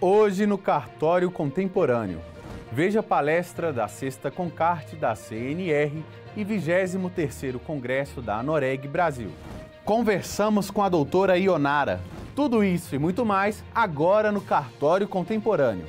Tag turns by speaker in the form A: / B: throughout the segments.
A: Hoje no Cartório Contemporâneo. Veja a palestra da 6ª Concarte da CNR e 23º Congresso da Anoreg Brasil. Conversamos com a doutora Ionara. Tudo isso e muito mais agora no Cartório Contemporâneo.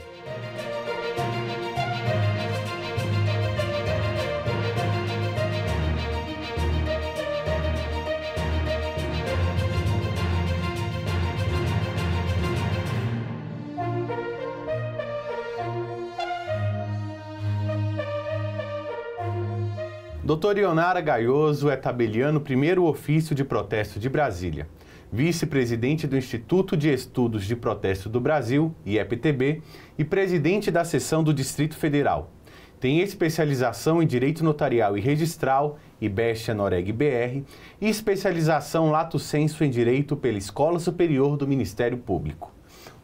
A: Doutora Ionara Gaioso é tabeliano primeiro ofício de protesto de Brasília, vice-presidente do Instituto de Estudos de Protesto do Brasil, IEPTB, e presidente da seção do Distrito Federal. Tem especialização em Direito Notarial e Registral, IBEST Anoreg BR, e especialização Lato Sensu em Direito pela Escola Superior do Ministério Público.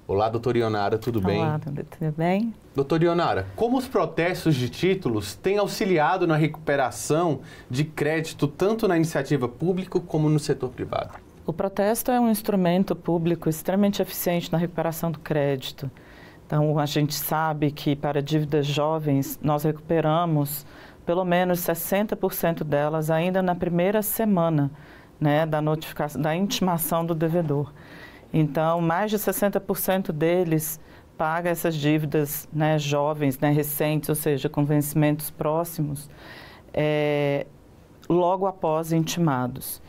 A: Olá, doutora Ionara, tudo bem?
B: Olá, tudo bem?
A: Doutora Ionara, como os protestos de títulos têm auxiliado na recuperação de crédito tanto na iniciativa pública como no setor privado?
B: O protesto é um instrumento público extremamente eficiente na recuperação do crédito. Então, a gente sabe que para dívidas jovens, nós recuperamos pelo menos 60% delas ainda na primeira semana, né, da notificação, da intimação do devedor. Então, mais de 60% deles paga essas dívidas, né, jovens, né, recentes, ou seja, com vencimentos próximos, logo após intimados.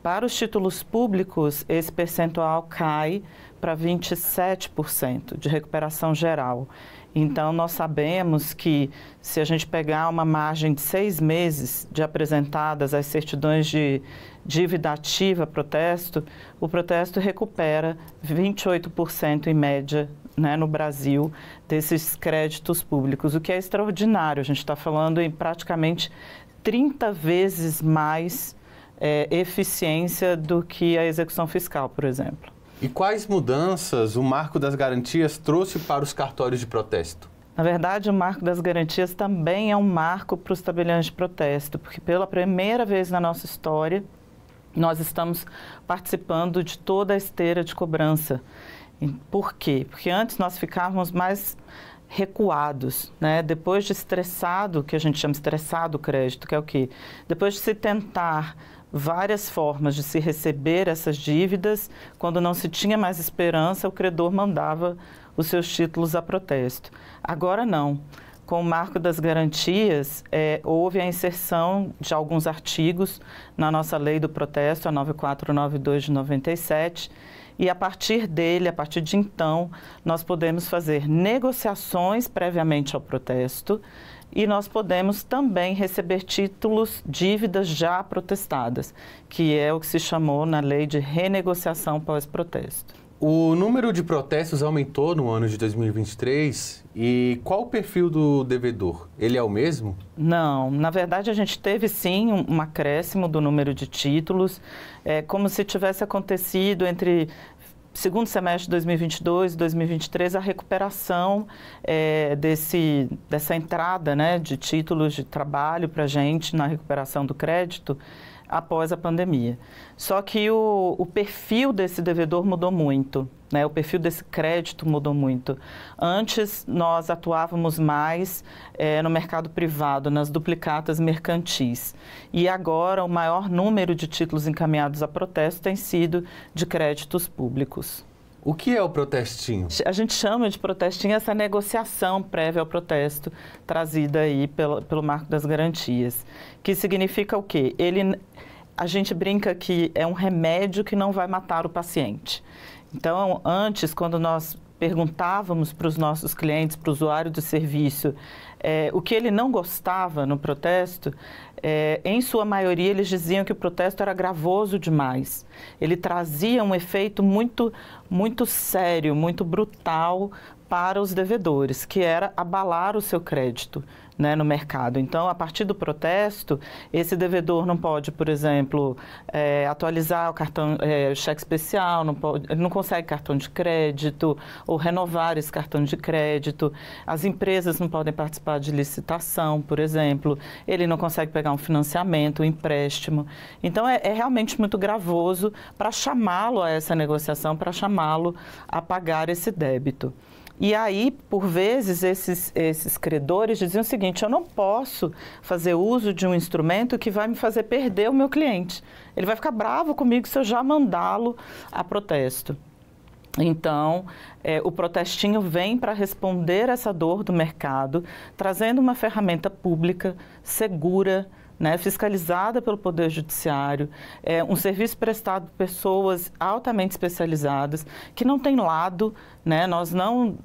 B: Para os títulos públicos, esse percentual cai para 27% de recuperação geral. Então, nós sabemos que se a gente pegar uma margem de 6 meses de apresentadas as certidões de dívida ativa protesto, o protesto recupera 28% em média, né, no Brasil, desses créditos públicos, o que é extraordinário. A gente está falando em praticamente 30 vezes mais eficiência do que a execução fiscal, por exemplo.
A: E quais mudanças o Marco das Garantias trouxe para os cartórios de protesto?
B: Na verdade, o Marco das Garantias também é um marco para os tabeliões de protesto, porque pela primeira vez na nossa história, nós estamos participando de toda a esteira de cobrança. Por quê? Porque antes nós ficávamos mais recuados, né? Depois de estressado, que a gente chama estressado o crédito, que é o quê? Depois de se tentar várias formas de se receber essas dívidas, quando não se tinha mais esperança, o credor mandava os seus títulos a protesto. Agora não. Com o Marco das Garantias, houve a inserção de alguns artigos na nossa lei do protesto, a 9492 de 97, e a partir dele, a partir de então, nós podemos fazer negociações previamente ao protesto e nós podemos também receber títulos, dívidas já protestadas, que é o que se chamou na lei de renegociação pós-protesto.
A: O número de protestos aumentou no ano de 2023 e qual o perfil do devedor? Ele é o mesmo?
B: Não, na verdade a gente teve sim um acréscimo do número de títulos, como se tivesse acontecido entre segundo semestre de 2022 e 2023, a recuperação dessa entrada, né, de títulos de trabalho para a gente na recuperação do crédito após a pandemia. Só que o perfil desse devedor mudou muito, né? O perfil desse crédito mudou muito. Antes, nós atuávamos mais no mercado privado, nas duplicatas mercantis. E agora, o maior número de títulos encaminhados a protesto tem sido de créditos públicos.
A: O que é o protestinho?
B: A gente chama de protestinho essa negociação prévia ao protesto trazida aí pelo Marco das Garantias, que significa o quê? A gente brinca que é um remédio que não vai matar o paciente. Então, antes, quando nós perguntávamos para os nossos clientes, para o usuário do serviço, o que ele não gostava no protesto, em sua maioria eles diziam que o protesto era gravoso demais. Ele trazia um efeito muito, muito sério, muito brutal para os devedores, que era abalar o seu crédito, né, no mercado. Então, a partir do protesto, esse devedor não pode, por exemplo, atualizar o cartão, o cheque especial, ele não consegue cartão de crédito ou renovar esse cartão de crédito. As empresas não podem participar de licitação, por exemplo. Ele não consegue pegar um financiamento, um empréstimo. Então, é realmente muito gravoso para chamá-lo a essa negociação, para chamá-lo a pagar esse débito. E aí, por vezes, esses credores diziam o seguinte: eu não posso fazer uso de um instrumento que vai me fazer perder o meu cliente. Ele vai ficar bravo comigo se eu já mandá-lo a protesto. Então, o protestinho vem para responder essa dor do mercado, trazendo uma ferramenta pública, segura, né, fiscalizada pelo Poder Judiciário, um serviço prestado por pessoas altamente especializadas, que não tem lado, né, nós não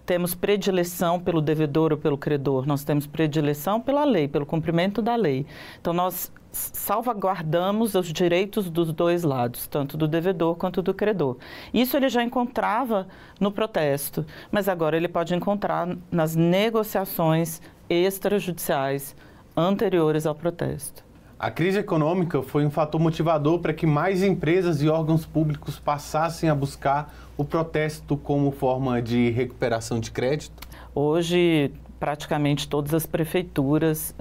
B: temos predileção pelo devedor ou pelo credor, nós temos predileção pela lei, pelo cumprimento da lei. Então, nós salvaguardamos os direitos dos dois lados, tanto do devedor quanto do credor. Isso ele já encontrava no protesto, mas agora ele pode encontrar nas negociações extrajudiciais anteriores ao protesto.
A: A crise econômica foi um fator motivador para que mais empresas e órgãos públicos passassem a buscar o protesto como forma de recuperação de crédito?
B: Hoje, praticamente todas as prefeituras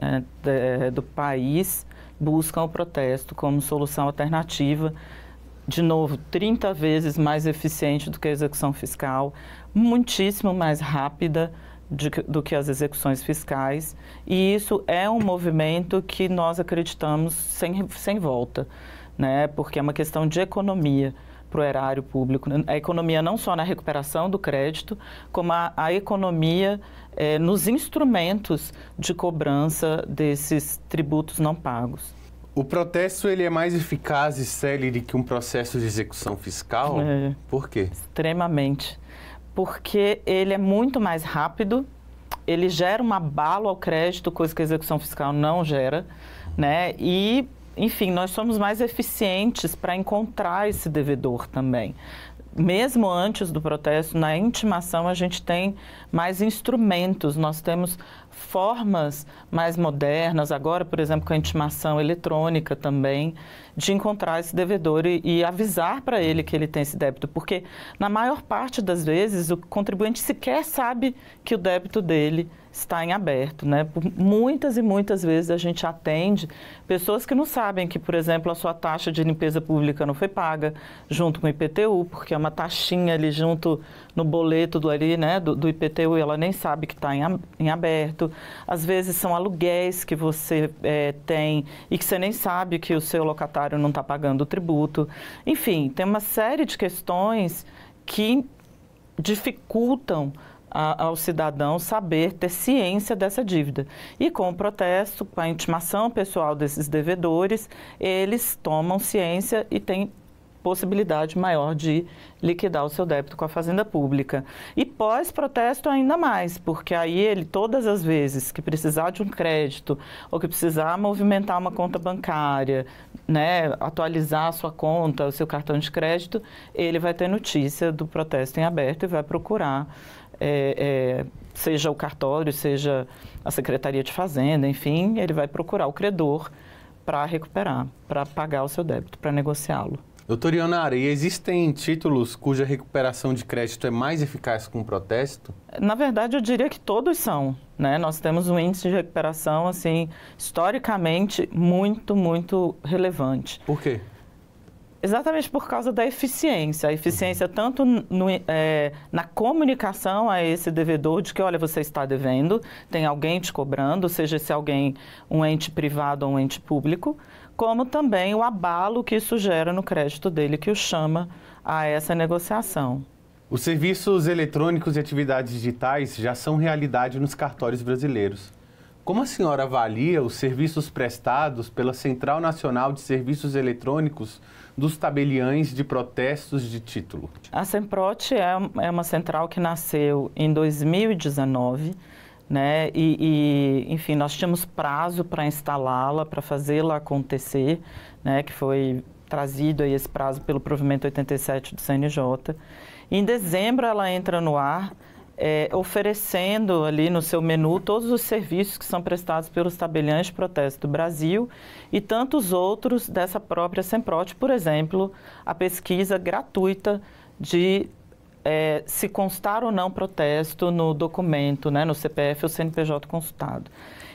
B: do país buscam o protesto como solução alternativa, de novo, 30 vezes mais eficiente do que a execução fiscal, muitíssimo mais rápida do que as execuções fiscais, e isso é um movimento que nós acreditamos sem volta, né? Porque é uma questão de economia para o erário público. A economia não só na recuperação do crédito, como a economia nos instrumentos de cobrança desses tributos não pagos.
A: O protesto ele é mais eficaz e célere que um processo de execução fiscal? Por quê?
B: Extremamente. Porque ele é muito mais rápido, ele gera um abalo ao crédito, coisa que a execução fiscal não gera, né? E, enfim, nós somos mais eficientes para encontrar esse devedor também. Mesmo antes do protesto, na intimação, a gente tem mais instrumentos, nós temos formas mais modernas, agora, por exemplo, com a intimação eletrônica também, de encontrar esse devedor e avisar para ele que ele tem esse débito, porque na maior parte das vezes o contribuinte sequer sabe que o débito dele está em aberto, né? Muitas e muitas vezes a gente atende pessoas que não sabem que, por exemplo, a sua taxa de limpeza pública não foi paga junto com o IPTU, porque é uma taxinha ali junto no boleto do IPTU, e ela nem sabe que está em aberto. Às vezes são aluguéis que você tem e que você nem sabe que o seu locatário não está pagando o tributo. Enfim, tem uma série de questões que dificultam ao cidadão saber, ter ciência dessa dívida. E com o protesto, com a intimação pessoal desses devedores, eles tomam ciência e têm possibilidade maior de liquidar o seu débito com a Fazenda Pública. E pós-protesto ainda mais, porque aí ele, todas as vezes que precisar de um crédito ou que precisar movimentar uma conta bancária, né, atualizar a sua conta, o seu cartão de crédito, ele vai ter notícia do protesto em aberto e vai procurar seja o cartório, seja a Secretaria de Fazenda, enfim, ele vai procurar o credor para recuperar, para pagar o seu débito, para negociá-lo.
A: Doutora Ionara, e existem títulos cuja recuperação de crédito é mais eficaz com o protesto?
B: Na verdade, eu diria que todos são, né? Nós temos um índice de recuperação, assim, historicamente muito, muito relevante.
A: Por quê?
B: Exatamente por causa da eficiência. A eficiência tanto na comunicação a esse devedor de que, olha, você está devendo, tem alguém te cobrando, seja esse alguém um ente privado ou um ente público, como também o abalo que isso gera no crédito dele, que o chama a essa negociação.
A: Os serviços eletrônicos e atividades digitais já são realidade nos cartórios brasileiros. Como a senhora avalia os serviços prestados pela Central Nacional de Serviços Eletrônicos dos tabeliães de protestos de título?
B: A Semprot é uma central que nasceu em 2019, né? Enfim, nós tínhamos prazo para instalá-la, para fazê-la acontecer, né? Que foi trazido aí esse prazo pelo provimento 87 do CNJ. Em dezembro ela entra no ar, oferecendo ali no seu menu todos os serviços que são prestados pelos tabeliães de protesto do Brasil e tantos outros dessa própria Semprot, por exemplo, a pesquisa gratuita de se constar ou não protesto no documento, né, no CPF ou CNPJ consultado.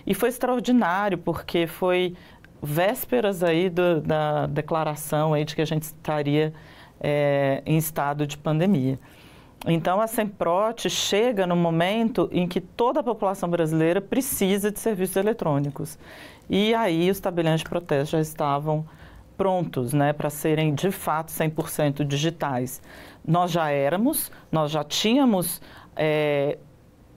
B: E foi extraordinário porque foi vésperas aí da declaração aí de que a gente estaria em estado de pandemia. Então, a Semprote chega no momento em que toda a população brasileira precisa de serviços eletrônicos. E aí, os tabeliões de protesto já estavam prontos, né, para serem, de fato, 100% digitais. Nós já tínhamos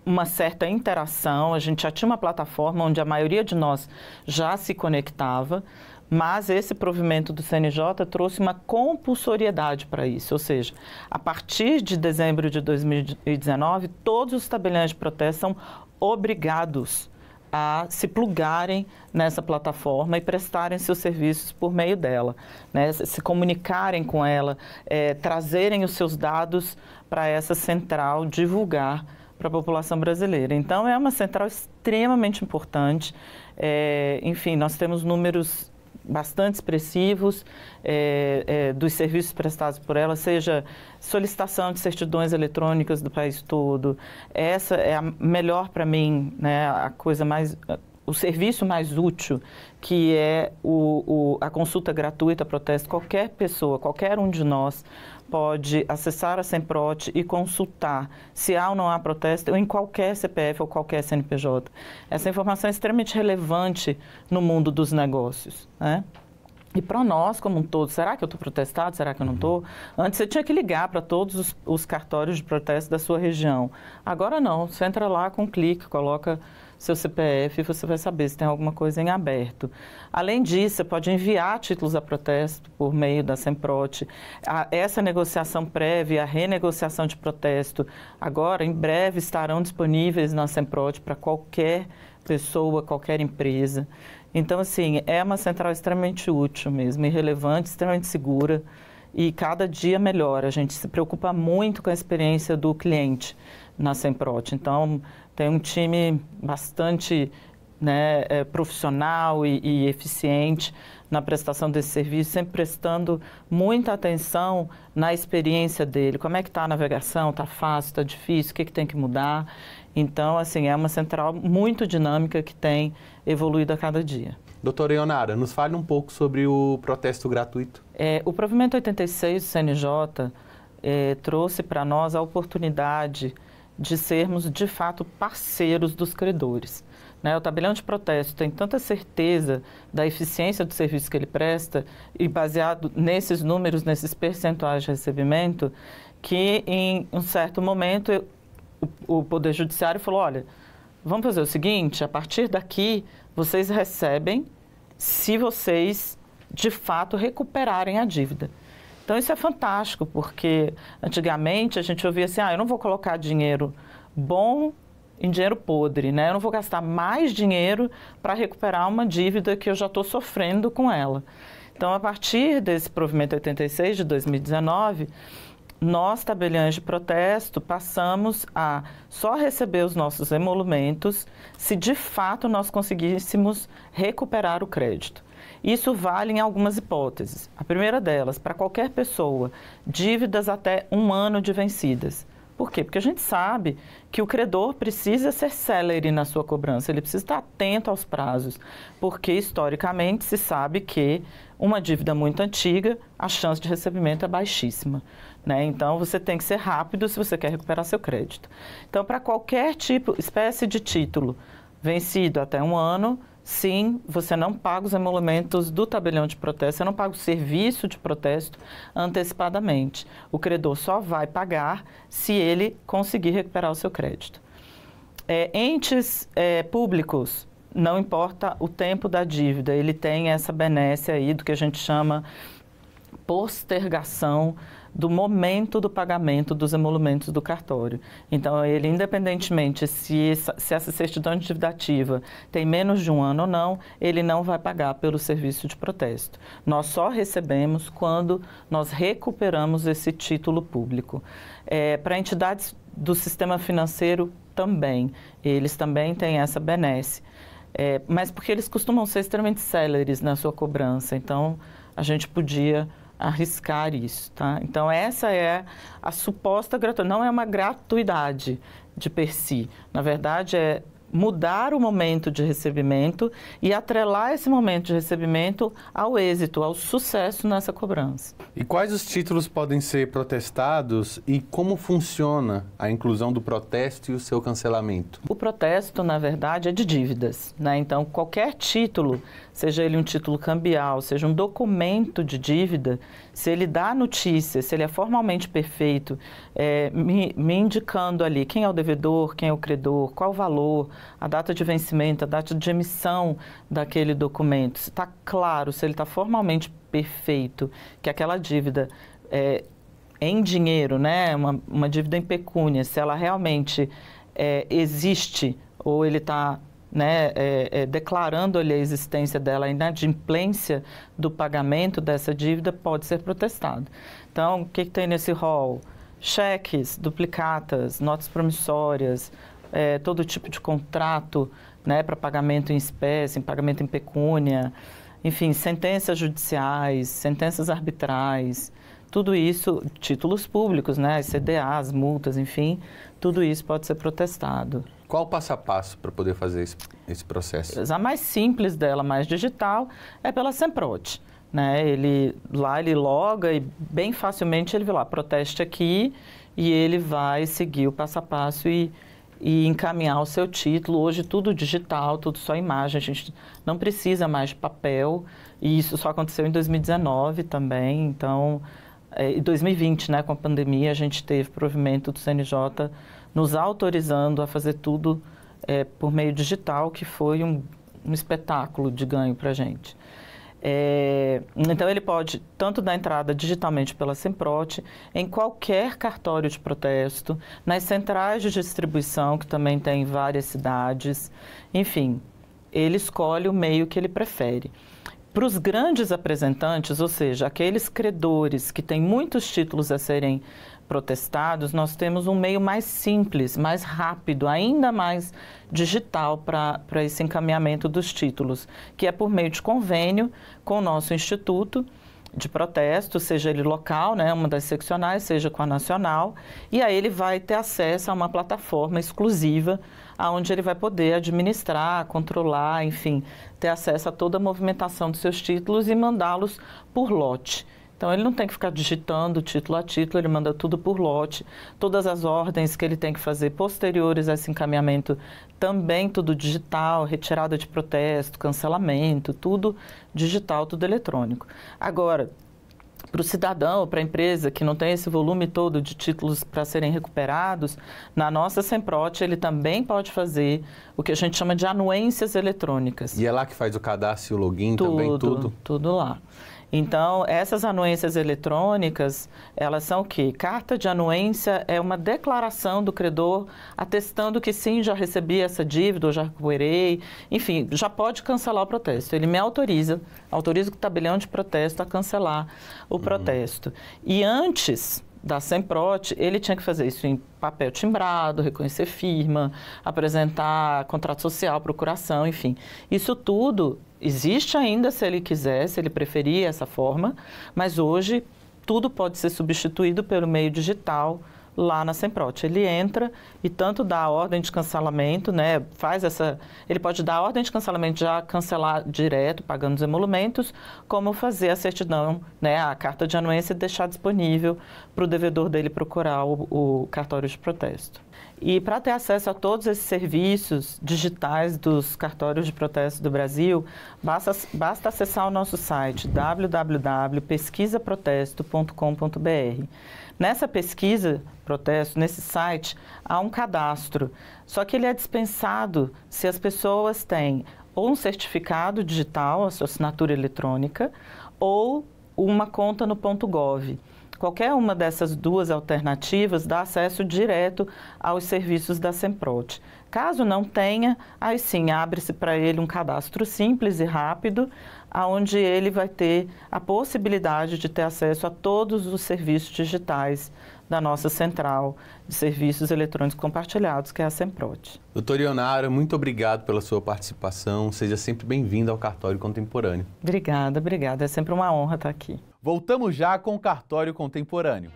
B: uma certa interação, a gente já tinha uma plataforma onde a maioria de nós já se conectava, mas esse provimento do CNJ trouxe uma compulsoriedade para isso, ou seja, a partir de dezembro de 2019, todos os tabeliões de protesto são obrigados a se plugarem nessa plataforma e prestarem seus serviços por meio dela, né? Se comunicarem com ela, trazerem os seus dados para essa central divulgar para a população brasileira. Então, é uma central extremamente importante. Enfim, nós temos números bastante expressivos dos serviços prestados por ela, seja solicitação de certidões eletrônicas do país todo. Essa é a melhor para mim, né, o serviço mais útil, que é a consulta gratuita a protesto. Qualquer pessoa, qualquer um de nós pode acessar a Semprote e consultar se há ou não há protesto em qualquer CPF ou qualquer CNPJ. Essa informação é extremamente relevante no mundo dos negócios, né? E para nós, como um todo, será que eu estou protestado? Será que eu não estou? Antes você tinha que ligar para todos os cartórios de protesto da sua região. Agora não, você entra lá com um clique, coloca seu CPF e você vai saber se tem alguma coisa em aberto. Além disso, você pode enviar títulos a protesto por meio da Semprote. Essa negociação prévia, a renegociação de protesto, agora, em breve, estarão disponíveis na Semprote para qualquer pessoa, qualquer empresa. Então, assim, é uma central extremamente útil mesmo, e relevante, extremamente segura, e cada dia melhor. A gente se preocupa muito com a experiência do cliente na Semprote. Então, tem um time bastante, né, profissional e eficiente na prestação desse serviço, sempre prestando muita atenção na experiência dele. Como é que está a navegação? Está fácil? Está difícil? O que tem que mudar? Então, assim, é uma central muito dinâmica que tem evoluído a cada dia.
A: Doutora Ionara, nos fale um pouco sobre o protesto gratuito.
B: O provimento 86 do CNJ trouxe para nós a oportunidade de sermos, de fato, parceiros dos credores, né? O tabelião de protesto tem tanta certeza da eficiência do serviço que ele presta e baseado nesses números, nesses percentuais de recebimento, que em um certo momento o Poder Judiciário falou, olha, vamos fazer o seguinte, a partir daqui vocês recebem se vocês, de fato, recuperarem a dívida. Então, isso é fantástico, porque antigamente a gente ouvia assim, eu não vou colocar dinheiro bom em dinheiro podre, né? Eu não vou gastar mais dinheiro para recuperar uma dívida que eu já estou sofrendo com ela. Então, a partir desse provimento 86 de 2019, nós, tabeliões de protesto, passamos a só receber os nossos emolumentos se de fato nós conseguíssemos recuperar o crédito. Isso vale em algumas hipóteses. A primeira delas, para qualquer pessoa, dívidas até 1 ano de vencidas. Por quê? Porque a gente sabe que o credor precisa ser célere na sua cobrança, ele precisa estar atento aos prazos, porque historicamente se sabe que uma dívida muito antiga, a chance de recebimento é baixíssima, né? Então, você tem que ser rápido se você quer recuperar seu crédito. Então, para qualquer espécie de título vencido até 1 ano, sim, você não paga os emolumentos do tabelião de protesto, você não paga o serviço de protesto antecipadamente. O credor só vai pagar se ele conseguir recuperar o seu crédito. Entes públicos, não importa o tempo da dívida, ele tem essa benesse aí do que a gente chama postergação do momento do pagamento dos emolumentos do cartório. Então, ele, independentemente se essa certidão de dívida ativa tem menos de 1 ano ou não, ele não vai pagar pelo serviço de protesto. Nós só recebemos quando nós recuperamos esse título público. Para entidades do sistema financeiro também, eles também têm essa benesse. Mas porque eles costumam ser extremamente céleres na sua cobrança, então a gente podia arriscar isso, tá? Então, essa é a suposta gratuidade, não é uma gratuidade de per si. Na verdade, mudar o momento de recebimento e atrelar esse momento de recebimento ao êxito, ao sucesso nessa cobrança.
A: E quais os títulos podem ser protestados e como funciona a inclusão do protesto e o seu cancelamento?
B: O protesto, na verdade, é de dívidas, né? Então, qualquer título, seja ele um título cambial, seja um documento de dívida, se ele dá notícia, se ele é formalmente perfeito, me indicando ali quem é o devedor, quem é o credor, qual o valor, a data de vencimento, a data de emissão daquele documento, se está claro, se ele está formalmente perfeito, que aquela dívida em dinheiro, né, uma dívida em pecúnia, se ela realmente existe ou ele está declarando ali a existência dela, a inadimplência do pagamento dessa dívida, pode ser protestado. Então, o que tem nesse rol? Cheques, duplicatas, notas promissórias, todo tipo de contrato, né, para pagamento em espécie, pagamento em pecúnia, enfim, sentenças judiciais, sentenças arbitrais, tudo isso, títulos públicos, né, as CDAs, multas, enfim, tudo isso pode ser protestado.
A: Qual o passo a passo para poder fazer esse processo?
B: A mais simples dela, mais digital, é pela Semprot, né? Ele loga e bem facilmente ele vai lá, proteste aqui, e ele vai seguir o passo a passo e encaminhar o seu título. Hoje tudo digital, tudo só imagem, a gente não precisa mais de papel, e isso só aconteceu em 2019 também, então, em 2020, né, com a pandemia, a gente teve provimento do CNJ nos autorizando a fazer tudo por meio digital, que foi um espetáculo de ganho para a gente. Então, ele pode tanto dar entrada digitalmente pela Semprot, em qualquer cartório de protesto, nas centrais de distribuição, que também tem em várias cidades, enfim, ele escolhe o meio que ele prefere. Para os grandes apresentantes, ou seja, aqueles credores que têm muitos títulos a serem protestados, nós temos um meio mais simples, mais rápido, ainda mais digital para esse encaminhamento dos títulos, que é por meio de convênio com o nosso Instituto de Protesto, seja ele local, né, uma das seccionais, seja com a nacional, e aí ele vai ter acesso a uma plataforma exclusiva, onde ele vai poder administrar, controlar, enfim, ter acesso a toda a movimentação dos seus títulos e mandá-los por lote. Então, ele não tem que ficar digitando título a título, ele manda tudo por lote. Todas as ordens que ele tem que fazer posteriores a esse encaminhamento, também tudo digital, retirada de protesto, cancelamento, tudo digital, tudo eletrônico. Agora, para o cidadão, para a empresa que não tem esse volume todo de títulos para serem recuperados, na nossa Semprot ele também pode fazer o que a gente chama de anuências eletrônicas.
A: E é lá que faz o cadastro e o login também, tudo?
B: Tudo lá. Então, essas anuências eletrônicas, elas são o quê? Carta de anuência é uma declaração do credor atestando que sim, já recebi essa dívida, ou já recuperei, enfim, já pode cancelar o protesto. Ele me autoriza o tabelião de protesto a cancelar o protesto. E antes da Semprot, ele tinha que fazer isso em papel timbrado, reconhecer firma, apresentar contrato social, procuração, enfim. Isso tudo existe ainda se ele quiser, se ele preferir essa forma, mas hoje tudo pode ser substituído pelo meio digital lá na Semprot. Ele entra e tanto dá a ordem de cancelamento, né, ele pode dar a ordem de cancelamento, já cancelar direto, pagando os emolumentos, como fazer a certidão, né, a carta de anuência e deixar disponível para o devedor dele procurar o cartório de protesto. E para ter acesso a todos esses serviços digitais dos cartórios de protesto do Brasil, basta acessar o nosso site www.pesquisaprotesto.com.br. Nessa pesquisa, protesto, nesse site, há um cadastro, só que ele é dispensado se as pessoas têm ou um certificado digital, a sua assinatura eletrônica, ou uma conta no .gov. Qualquer uma dessas duas alternativas dá acesso direto aos serviços da Semprot. Caso não tenha, aí sim, abre-se para ele um cadastro simples e rápido, onde ele vai ter a possibilidade de ter acesso a todos os serviços digitais da nossa central de serviços eletrônicos compartilhados, que é a Semprot.
A: Doutora Ionara, muito obrigado pela sua participação. Seja sempre bem-vinda ao Cartório Contemporâneo.
B: Obrigada. É sempre uma honra estar aqui.
A: Voltamos já com o Cartório Contemporâneo.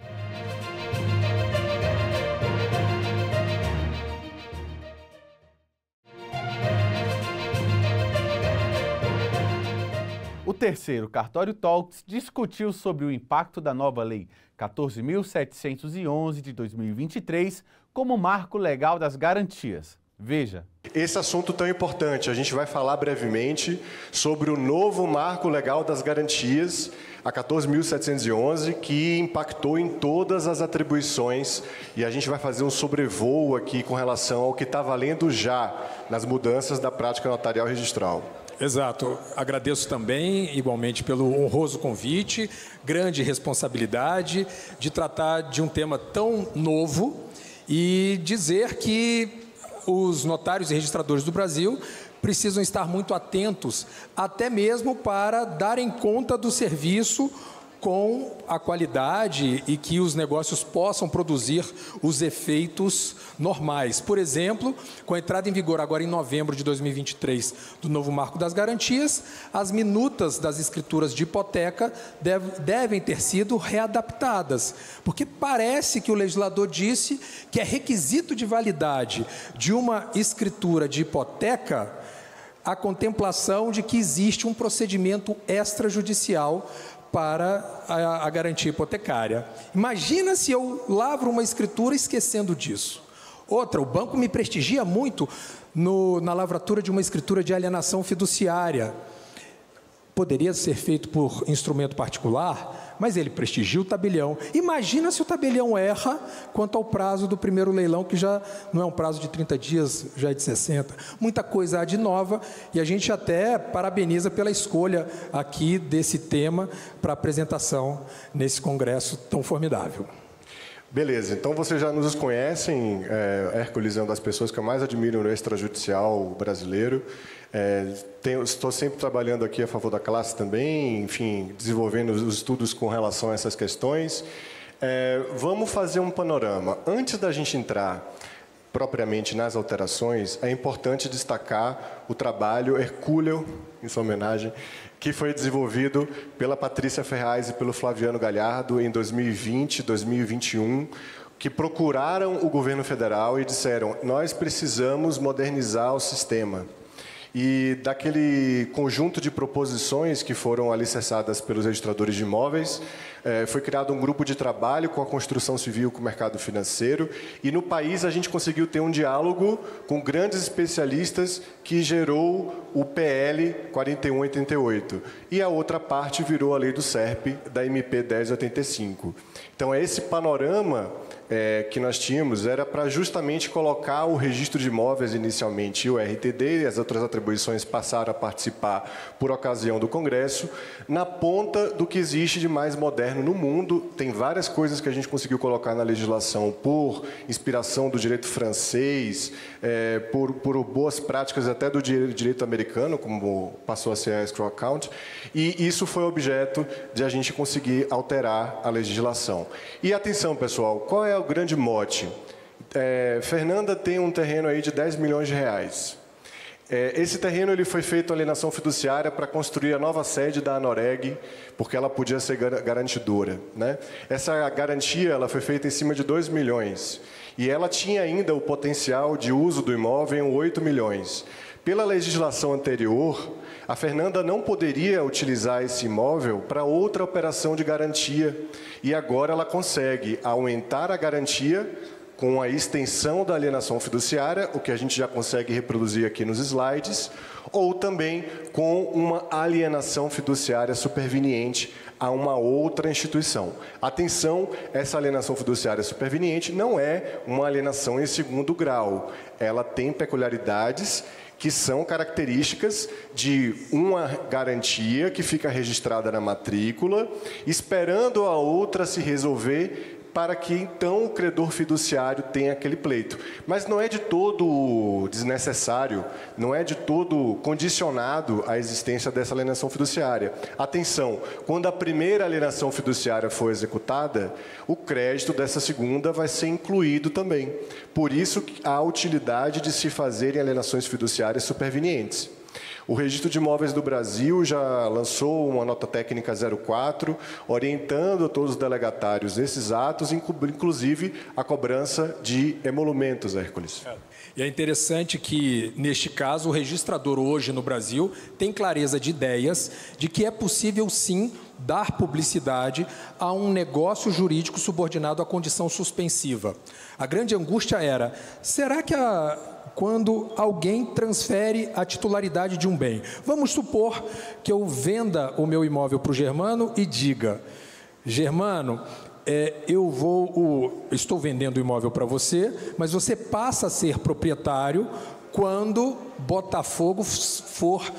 A: terceiro Cartório Talks discutiu sobre o impacto da nova Lei 14.711 de 2023 como marco legal das garantias. Veja.
C: Esse assunto tão importante, a gente vai falar brevemente sobre o novo marco legal das garantias, a 14.711, que impactou em todas as atribuições, e a gente vai fazer um sobrevoo aqui com relação ao que está valendo já nas mudanças da prática notarial registral.
D: Exato. Agradeço também, igualmente, pelo honroso convite, grande responsabilidade de tratar de um tema tão novo e dizer que os notários e registradores do Brasil precisam estar muito atentos, até mesmo para darem conta do serviço com a qualidade e que os negócios possam produzir os efeitos normais. Por exemplo, com a entrada em vigor agora em novembro de 2023 do novo Marco das Garantias, as minutas das escrituras de hipoteca devem ter sido readaptadas, porque parece que o legislador disse que é requisito de validade de uma escritura de hipoteca a contemplação de que existe um procedimento extrajudicial para a garantia hipotecária. Imagina se eu lavro uma escritura esquecendo disso. Outra, o banco me prestigia muito na lavratura de uma escritura de alienação fiduciária. Poderia ser feito por instrumento particular, mas ele prestigia o tabelião. Imagina se o tabelião erra quanto ao prazo do primeiro leilão, que já não é um prazo de 30 dias, já é de 60. Muita coisa há de nova, e a gente até parabeniza pela escolha aqui desse tema para apresentação nesse congresso tão formidável.
C: Beleza, então vocês já nos conhecem, Hércules é uma das pessoas que eu mais admiro no extrajudicial brasileiro. Estou sempre trabalhando aqui a favor da classe também, enfim, desenvolvendo os estudos com relação a essas questões. Vamos fazer um panorama. Antes da gente entrar propriamente nas alterações, é importante destacar o trabalho hercúleo, em sua homenagem, que foi desenvolvido pela Patrícia Ferraz e pelo Flaviano Galhardo em 2020, 2021, que procuraram o governo federal e disseram: nós precisamos modernizar o sistema. E daquele conjunto de proposições que foram alicerçadas pelos registradores de imóveis, foi criado um grupo de trabalho com a construção civil, com o mercado financeiro, e no país a gente conseguiu ter um diálogo com grandes especialistas que gerou o PL 4188. E a outra parte virou a lei do SERP, da MP 1085. Então, esse panorama que nós tínhamos era para justamente colocar o registro de imóveis inicialmente, o RTD, e as outras atribuições passaram a participar por ocasião do Congresso, na ponta do que existe de mais moderno no mundo. Tem várias coisas que a gente conseguiu colocar na legislação por inspiração do direito francês, por boas práticas até do direito americano, como passou a ser a escrow account, e isso foi objeto de a gente conseguir alterar a legislação. E atenção, pessoal, qual é o grande mote? Fernanda tem um terreno aí de 10 milhões de reais. Esse terreno ele foi feito alienação fiduciária para construir a nova sede da Anoreg, porque ela podia ser garantidora, né? Essa garantia ela foi feita em cima de 2 milhões. E ela tinha ainda o potencial de uso do imóvel em 8 milhões. Pela legislação anterior, a Fernanda não poderia utilizar esse imóvel para outra operação de garantia. E agora ela consegue aumentar a garantia com a extensão da alienação fiduciária, o que a gente já consegue reproduzir aqui nos slides, ou também com uma alienação fiduciária superveniente a uma outra instituição. Atenção, essa alienação fiduciária superveniente não é uma alienação em segundo grau. Ela tem peculiaridades que são características de uma garantia que fica registrada na matrícula, esperando a outra se resolver para que, então, o credor fiduciário tenha aquele pleito. Mas não é de todo desnecessário, não é de todo condicionado a existência dessa alienação fiduciária. Atenção, quando a primeira alienação fiduciária for executada, o crédito dessa segunda vai ser incluído também. Por isso, há a utilidade de se fazerem alienações fiduciárias supervenientes. O Registro de Imóveis do Brasil já lançou uma nota técnica 04, orientando todos os delegatários nesses atos, inclusive a cobrança de emolumentos, Hércules.
D: E é interessante que, neste caso, o registrador hoje no Brasil tem clareza de ideias de que é possível, sim, dar publicidade a um negócio jurídico subordinado à condição suspensiva. A grande angústia era, será que quando alguém transfere a titularidade de um bem? Vamos supor que eu venda o meu imóvel para o Germano e diga, Germano, estou vendendo o imóvel para você, mas você passa a ser proprietário quando Botafogo for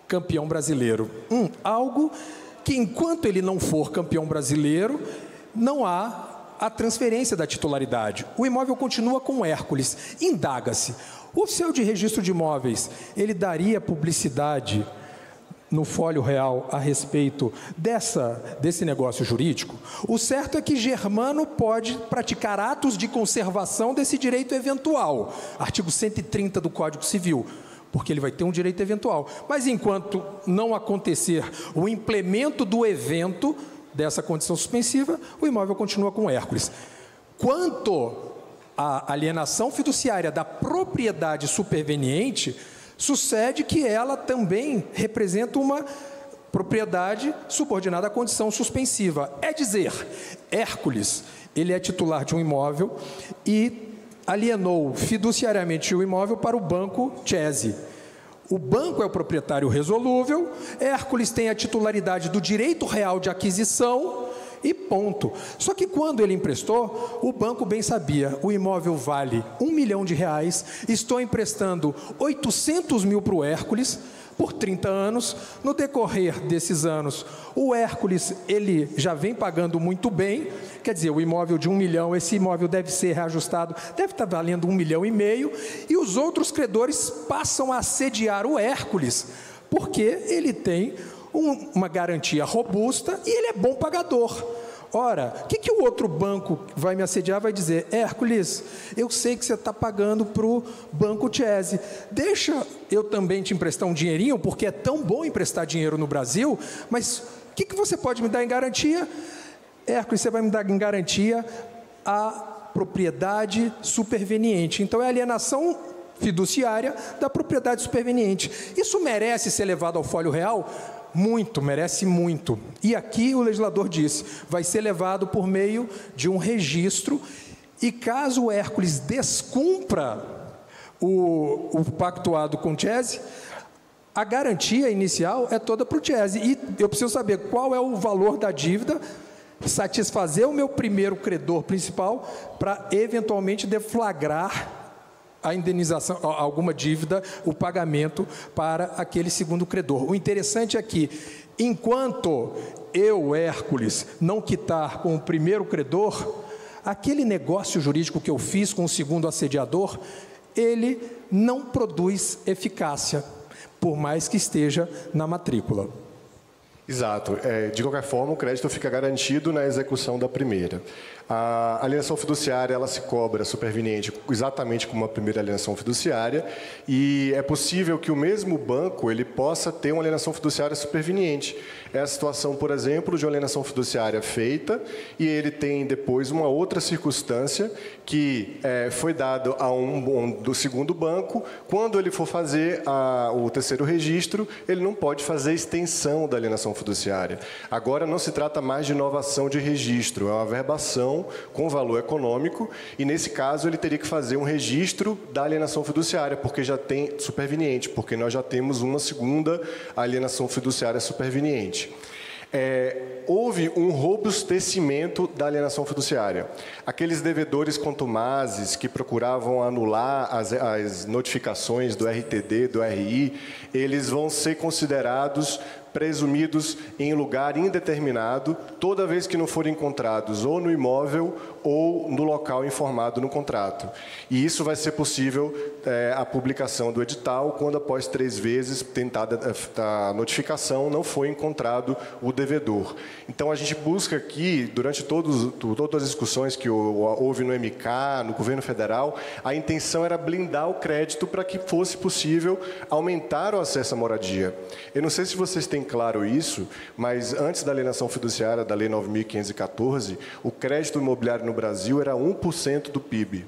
D: campeão brasileiro. Algo que, enquanto ele não for campeão brasileiro, não há a transferência da titularidade. O imóvel continua com Hércules. Indaga-se. O oficial de registro de imóveis, ele daria publicidade no Folho Real a respeito desse negócio jurídico? O certo é que Germano pode praticar atos de conservação desse direito eventual. Artigo 130 do Código Civil. Porque ele vai ter um direito eventual. Mas enquanto não acontecer o implemento do evento dessa condição suspensiva, o imóvel continua com Hércules. Quanto à alienação fiduciária da propriedade superveniente, sucede que ela também representa uma propriedade subordinada à condição suspensiva. É dizer, Hércules, ele é titular de um imóvel e alienou fiduciariamente o imóvel para o banco Chese. O banco é o proprietário resolúvel, Hércules tem a titularidade do direito real de aquisição e ponto. Só que quando ele emprestou, o banco bem sabia, o imóvel vale R$1 milhão, estou emprestando 800 mil para o Hércules por 30 anos, no decorrer desses anos, o Hércules, ele já vem pagando muito bem, quer dizer, o imóvel de 1 milhão, esse imóvel deve ser reajustado, deve estar valendo 1,5 milhão, e os outros credores passam a assediar o Hércules, porque ele tem uma garantia robusta e ele é bom pagador. Ora, o que o outro banco vai me assediar? Vai dizer, Hércules, eu sei que você está pagando para o banco Chese, deixa eu também te emprestar um dinheirinho, porque é tão bom emprestar dinheiro no Brasil, mas o que você pode me dar em garantia? Hércules, você vai me dar em garantia a propriedade superveniente. Então, é a alienação fiduciária da propriedade superveniente. Isso merece ser levado ao Folho Real? Muito, merece muito. E aqui o legislador disse, vai ser levado por meio de um registro, e caso o Hércules descumpra o pactuado com o Chese, a garantia inicial é toda para o Chese. E eu preciso saber qual é o valor da dívida, satisfazer o meu primeiro credor principal, para eventualmente deflagrar a indenização, alguma dívida, o pagamento para aquele segundo credor. O interessante é que, enquanto eu, Hércules, não quitar com o primeiro credor, aquele negócio jurídico que eu fiz com o segundo assediador, ele não produz eficácia, por mais que esteja na matrícula.
C: Exato. De qualquer forma, o crédito fica garantido na execução da primeira. A alienação fiduciária, ela se cobra superveniente exatamente como a primeira alienação fiduciária, e é possível que o mesmo banco ele possa ter uma alienação fiduciária superveniente. É a situação, por exemplo, de uma alienação fiduciária feita e ele tem depois uma outra circunstância que foi dado a do segundo banco. Quando ele for fazer o terceiro registro, ele não pode fazer extensão da alienação fiduciária. Agora não se trata mais de inovação de registro, é uma averbação com valor econômico, e nesse caso ele teria que fazer um registro da alienação fiduciária, porque já tem superveniente, porque nós já temos uma segunda alienação fiduciária superveniente. Houve um robustecimento da alienação fiduciária. Aqueles devedores contumazes que procuravam anular as notificações do RTD, do RI, eles vão ser considerados presumidos em lugar indeterminado, toda vez que não forem encontrados ou no imóvel ou no local informado no contrato. E isso vai ser possível a publicação do edital quando, após 3 vezes tentada a notificação, não foi encontrado o devedor. Então, a gente busca aqui, durante todas as discussões que houve no MK, no governo federal, a intenção era blindar o crédito para que fosse possível aumentar o acesso à moradia. Eu não sei se vocês têm claro isso, mas antes da alienação fiduciária, da Lei 9.514, o crédito imobiliário no Brasil era 1% do PIB.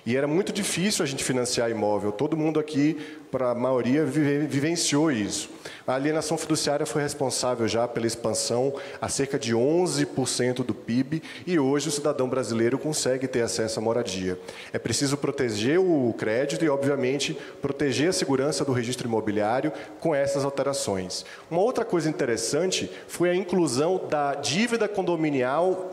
C: E era muito difícil a gente financiar imóvel. Todo mundo aqui, para a maioria, vivenciou isso. A alienação fiduciária foi responsável já pela expansão a cerca de 11% do PIB e hoje o cidadão brasileiro consegue ter acesso à moradia. É preciso proteger o crédito e, obviamente, proteger a segurança do registro imobiliário com essas alterações. Uma outra coisa interessante foi a inclusão da dívida condominial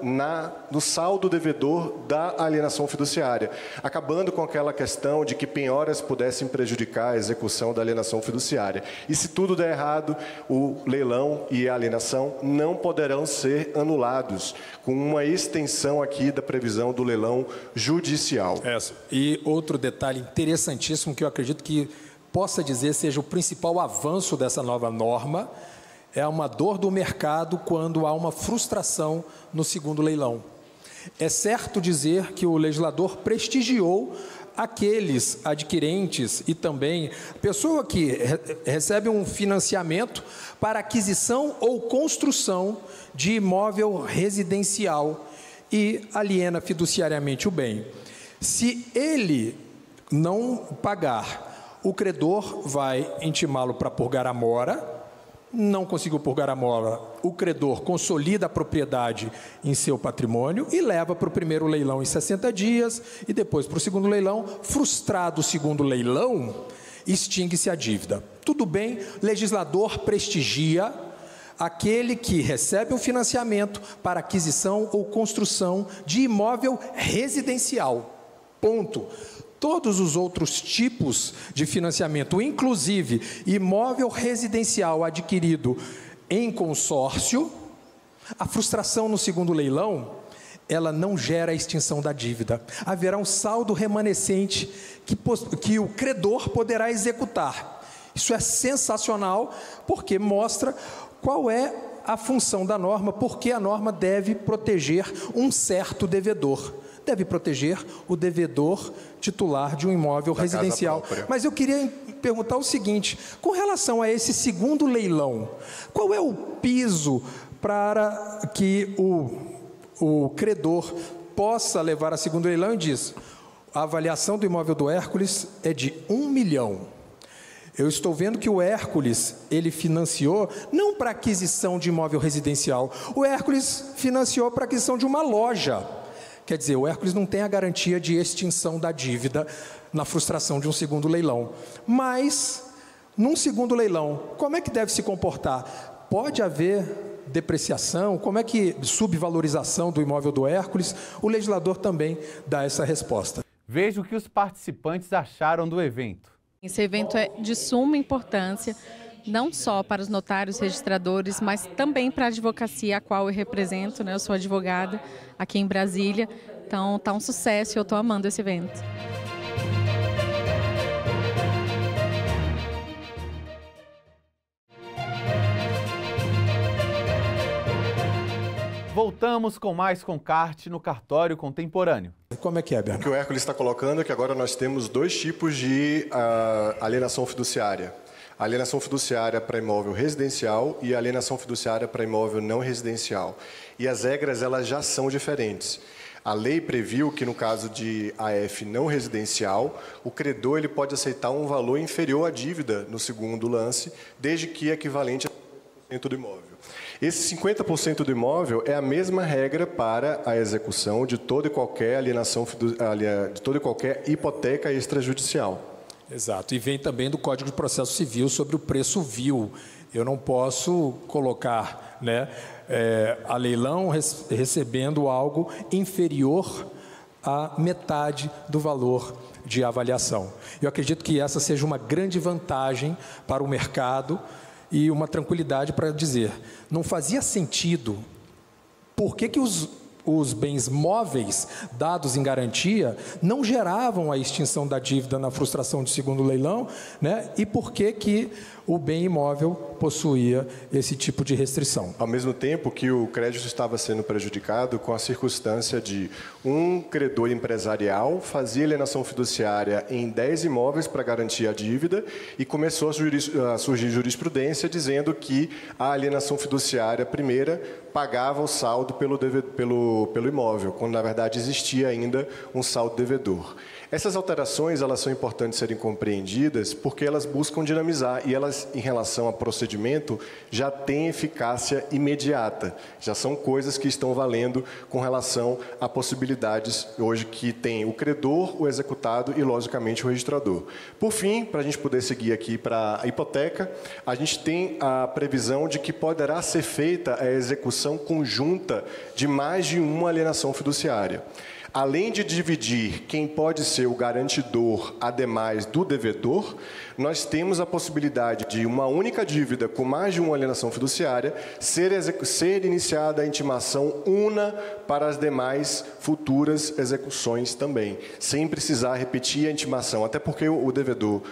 C: no saldo devedor da alienação fiduciária, acabando com aquela questão de que penhoras pudessem prejudicar a execução da alienação fiduciária. E se tudo der errado, o leilão e a alienação não poderão ser anulados, com uma extensão aqui da previsão do leilão judicial.
D: E outro detalhe interessantíssimo que eu acredito que possa dizer seja o principal avanço dessa nova norma, é uma dor do mercado quando há uma frustração no segundo leilão. É certo dizer que o legislador prestigiou aqueles adquirentes e também a pessoa que recebe um financiamento para aquisição ou construção de imóvel residencial e aliena fiduciariamente o bem. Se ele não pagar, o credor vai intimá-lo para purgar a mora. Não conseguiu purgar a mora, o credor consolida a propriedade em seu patrimônio e leva para o primeiro leilão em 60 dias e depois para o segundo leilão. Frustrado o segundo leilão, extingue-se a dívida. Tudo bem, legislador prestigia aquele que recebe um financiamento para aquisição ou construção de imóvel residencial. Ponto. Todos os outros tipos de financiamento, inclusive imóvel residencial adquirido em consórcio, a frustração no segundo leilão, ela não gera a extinção da dívida. Haverá um saldo remanescente que o credor poderá executar. Isso é sensacional, porque mostra qual é a função da norma, porque a norma deve proteger um certo devedor. Deve proteger o devedor titular de um imóvel residencial. Mas eu queria perguntar o seguinte, com relação a esse segundo leilão, qual é o piso para que o credor possa levar a segundo leilão e diz, a avaliação do imóvel do Hércules é de 1 milhão. Eu estou vendo que o Hércules, ele financiou não para aquisição de imóvel residencial, o Hércules financiou para aquisição de uma loja. Quer dizer, o Hércules não tem a garantia de extinção da dívida na frustração de um segundo leilão. Mas, num segundo leilão, como é que deve se comportar? Pode haver depreciação? Como é que subvalorização do imóvel do Hércules? O legislador também dá essa resposta.
A: Veja o que os participantes acharam do evento.
E: Esse evento é de suma importância, não só para os notários registradores, mas também para a advocacia, a qual eu represento, né? Eu sou advogada aqui em Brasília, então está um sucesso e eu estou amando esse evento.
A: Voltamos com mais Concarte no Cartório Contemporâneo.
D: Como é que é, Bernardo?
C: O que o Hércules está colocando é que agora nós temos 2 tipos de alienação fiduciária. A alienação fiduciária para imóvel residencial e a alienação fiduciária para imóvel não residencial. E as regras elas já são diferentes. A lei previu que, no caso de AF não residencial, o credor ele pode aceitar um valor inferior à dívida no segundo lance, desde que equivalente a 50% do imóvel. Esse 50% do imóvel é a mesma regra para a execução de toda e qualquer de toda e qualquer hipoteca extrajudicial.
D: Exato, e vem também do Código de Processo Civil sobre o preço vil. Eu não posso colocar, né, a leilão recebendo algo inferior à metade do valor de avaliação. Eu acredito que essa seja uma grande vantagem para o mercado e uma tranquilidade para dizer, não fazia sentido, por que os bens móveis dados em garantia não geravam a extinção da dívida na frustração de segundo leilão, né? E por que o bem imóvel possuía esse tipo de restrição.
C: Ao mesmo tempo que o crédito estava sendo prejudicado com a circunstância de um credor empresarial fazia alienação fiduciária em 10 imóveis para garantir a dívida e começou a surgir jurisprudência dizendo que a alienação fiduciária primeira pagava o saldo pelo imóvel, quando na verdade existia ainda um saldo devedor. Essas alterações, elas são importantes serem compreendidas porque elas buscam dinamizar e elas, em relação ao procedimento, já têm eficácia imediata. Já são coisas que estão valendo com relação a possibilidades hoje que tem o credor, o executado e, logicamente, o registrador. Por fim, para a gente poder seguir aqui para a hipoteca, a gente tem a previsão de que poderá ser feita a execução conjunta de mais de uma alienação fiduciária. Além de dividir quem pode ser o garantidor, ademais do devedor, nós temos a possibilidade de uma única dívida com mais de uma alienação fiduciária ser iniciada a intimação una para as demais futuras execuções também, sem precisar repetir a intimação. Até porque o devedor,